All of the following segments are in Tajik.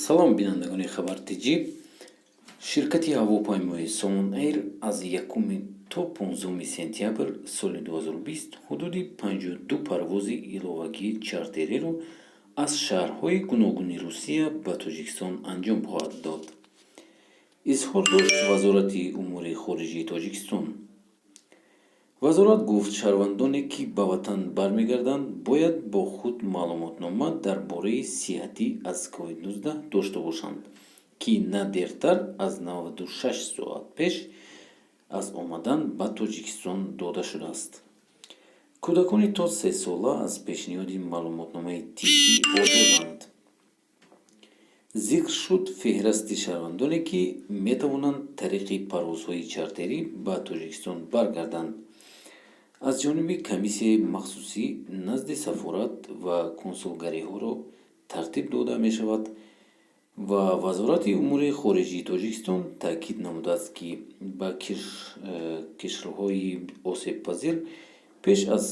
салом бинандагони хабартиҷӣ. Ширкати ҳавопаймои Somon Air аз 1 то 15 сентябр соли 2020 ҳудуди 52 парвози иловагии чартериро аз шаҳрҳои гуногуни Русия ба Тоҷикистон анҷом хоҳад дод. изҳор дошт вазорати умури хориҷии Тоҷикистон. вазорат гуфт, шаҳрвандоне ки ба ватан бармегарданд бояд бо худ маълумотнома дар бораи сиҳатӣ аз COVID-19 дошта бошанд, ки на дертар аз 96 соат пеш аз омадан ба Тоҷикистон дода шудааст. кӯдакони то 3 сола аз пешниҳоди маълумотномаи тиббӣ озоданд. зикр шуд феҳристи шаҳрвандоне ки метавонанд тариқи парвозҳои чартерӣ ба Тоҷикистон баргарданд аз ҷониби комиссияи махсусӣ назди сафорат ва консулгариҳоро тартиб дода мешавад ва вазорати умури хориҷии Тоҷикистон таъкид намудааст, ки ба кишварҳои осебпазир пеш аз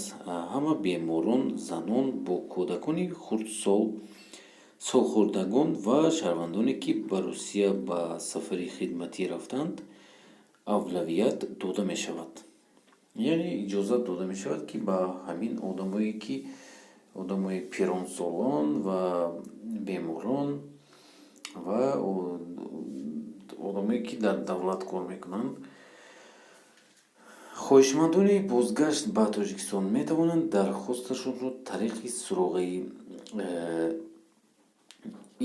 ҳама беморон, занон бо кӯдакони хурдсол, солхӯрдагон ва шаҳрвандоне ки ба Русия ба сафари хидматӣ рафтанд авлавият дода мешавад. яъне иҷозат дода мешавад, ки ба ҳамин одамое ки одамои пиронсолон ва беморон ва одамое ки дар давлат кор мекунанд, хоҳишмандони бозгашт ба Тоҷикистон метавонанд дархосташонро тариқи суроғи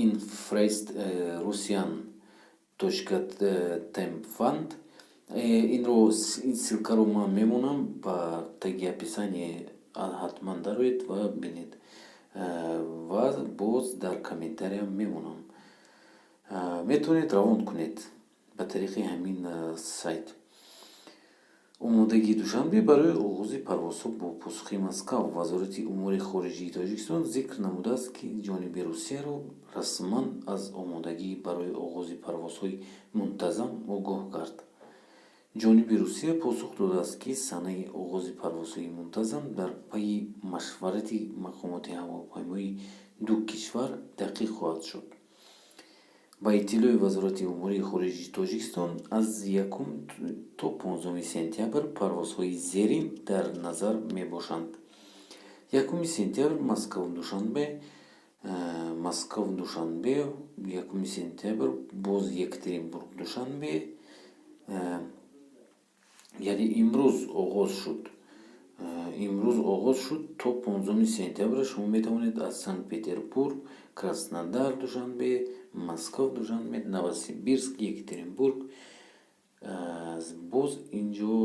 Infrest Russian.Tempfund. инро силкаро ман мемонам, ба таги описание ҳатман дароед ва бинед ва боз дар комментариям мемонам. метавонед равон кунед ба тариқи ҳамин сайт. омодагии душанбе барои оғози парвозҳо бо посухи Москав. вазорати умури хориҷии Тоҷикистон зикр намудааст, ки ҷониби Русияро расман аз омодагӣ барои оғози парвозҳои мунтазам огоҳ кард. ҷониби Русия посух додааст, ки санаи оғози парвозҳои мунтазам дар пайи машварати мақомоти ҳавопаймои ду кишвар тахқиқ хоҳад шуд. ба иттилои вазорати умури хориҷии Тоҷикистон, аз 1 то 15 сентябр парвозҳои зерин дар назар мебошанд. 1 сентябр Москав-Душанбе, 1 сентябр боз Екатеринбург-Душанбе, яъне имрӯз оғоз шуд. то 15 сентябр шумо метавонед аз Санкт-Петербург, Краснодар, Душанбе, Москав, Душанбе, Новосибирск, Екатеринбург, боз инҷо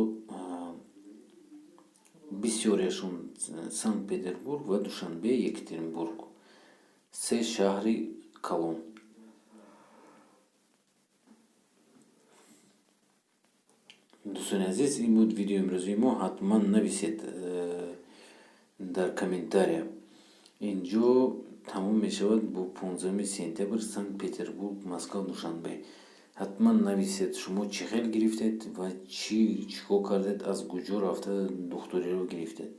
бисёрияшон Санкт-Петербург ва Душанбе, Екатеринбург, 3 шаҳри калон. дӯстони азиз, ин буд видеои имрӯзии мо. ҳатман нависед дар комментария. инҷо тамом мешавад бо 15 сентябр Санкт-Петербург, Москав, Душанбе. ҳатман нависед шумо чӣ хел гирифтед ва чӣ кор кардед, аз куҷо рафта духтуриро гирифтед.